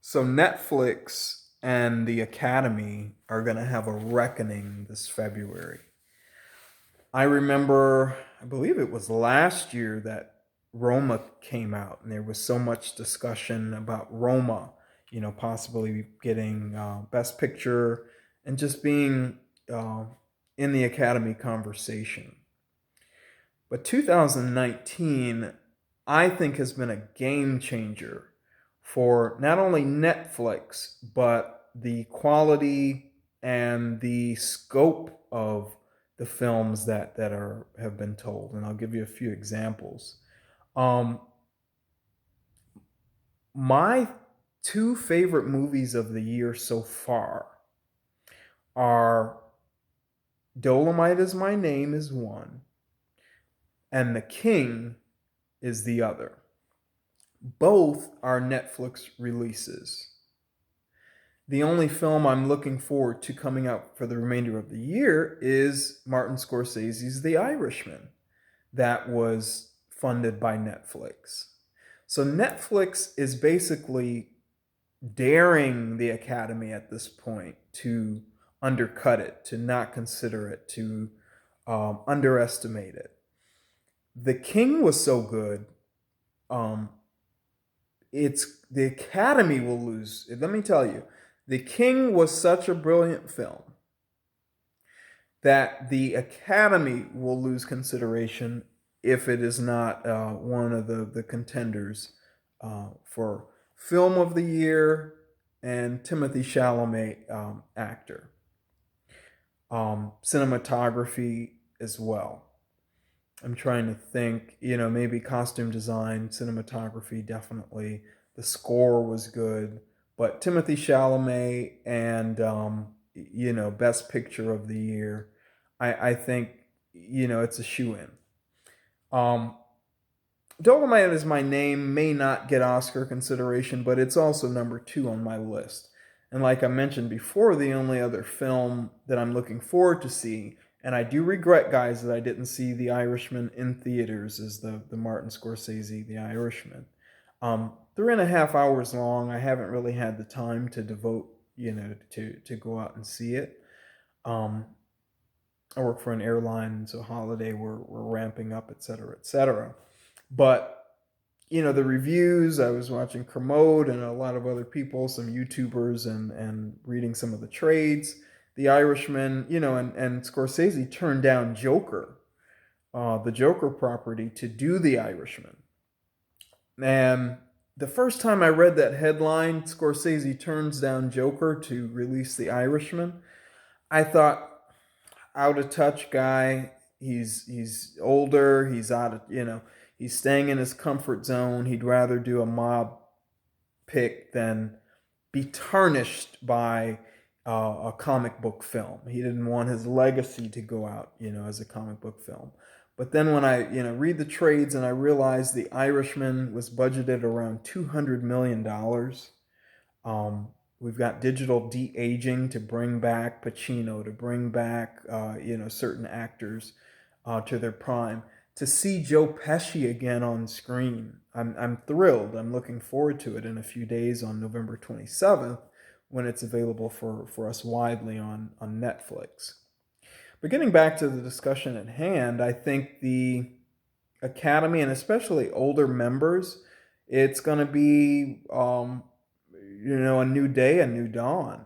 So Netflix and the Academy are going to have a reckoning this February. I remember, I believe it was last year that Roma came out, and there was so much discussion about Roma, possibly getting Best Picture and just being uh, in the Academy conversation. But 2019, I think, has been a game changer for not only Netflix, but the quality and the scope of the films that are have been told. And I'll give you a few examples. Um, my two favorite movies of the year so far are Dolomite is My Name is one, and The King is the other. Both are Netflix releases. The only film I'm looking forward to coming out for the remainder of the year is Martin Scorsese's The Irishman, that was funded by Netflix. So Netflix is basically daring the Academy at this point to undercut it, to not consider it, to underestimate it. The King was so good. Um, it's the Academy will lose. Let me tell you, The King was such a brilliant film that the Academy will lose consideration if it is not one of the contenders for Film of the Year and Timothy Chalamet actor. Cinematography as well. I'm trying to think, maybe costume design, cinematography, definitely. The score was good, but Timothy Chalamet and, Best Picture of the Year, I think, it's a shoe in. Um, Dolomite is My Name may not get Oscar consideration, but it's also number two on my list. And like I mentioned before, the only other film that I'm looking forward to seeing, and I do regret, guys, that I didn't see The Irishman in theaters, is the Martin Scorsese The Irishman. 3.5 hours long. I haven't really had the time to devote, to go out and see it. Um, I work for an airline, so holiday we're ramping up, et cetera, et cetera. But the reviews, I was watching Kermode and a lot of other people, some YouTubers, and reading some of the trades. The Irishman, and Scorsese turned down Joker, the Joker property, to do The Irishman. And the first time I read that headline, Scorsese turns down Joker to release The Irishman, I thought, out of touch guy. He's older. He's out of he's staying in his comfort zone. He'd rather do a mob pick than be tarnished by a comic book film. He didn't want his legacy to go out, as a comic book film. But then when I, read the trades and I realized The Irishman was budgeted around $200 million. We've got digital de-aging to bring back Pacino, to bring back, certain actors to their prime. To see Joe Pesci again on screen, I'm thrilled. I'm looking forward to it in a few days on November 27th when it's available for us widely on Netflix. But getting back to the discussion at hand, I think the Academy, and especially older members, it's going to be a new day, a new dawn.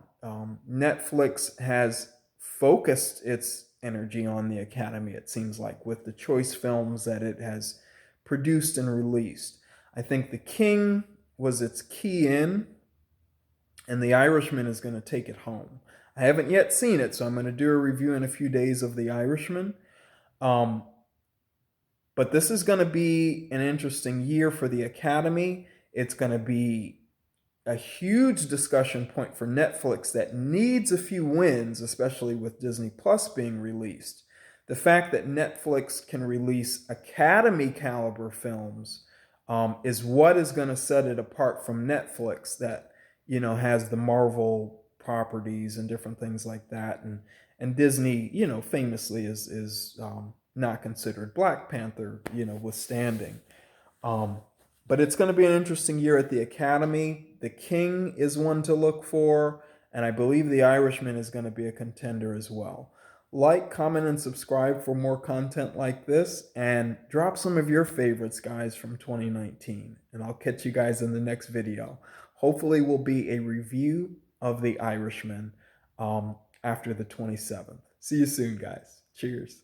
Netflix has focused its energy on the Academy, it seems like, with the choice films that it has produced and released. I think The King was its key in, and The Irishman is going to take it home. I haven't yet seen it, so I'm going to do a review in a few days of The Irishman. But this is going to be an interesting year for the Academy. It's going to be a huge discussion point for Netflix that needs a few wins, especially with Disney Plus being released. The fact that Netflix can release Academy caliber films is what is going to set it apart from Netflix, that has the Marvel properties and different things like that, and Disney, famously is not considered. Black Panther, withstanding. Um, But it's going to be an interesting year at the Academy. The King is one to look for, and I believe The Irishman is going to be a contender as well. Like, comment, and subscribe for more content like this, and drop some of your favorites, guys, from 2019. And I'll catch you guys in the next video. Hopefully, will be a review of The Irishman after the 27th. See you soon, guys. Cheers.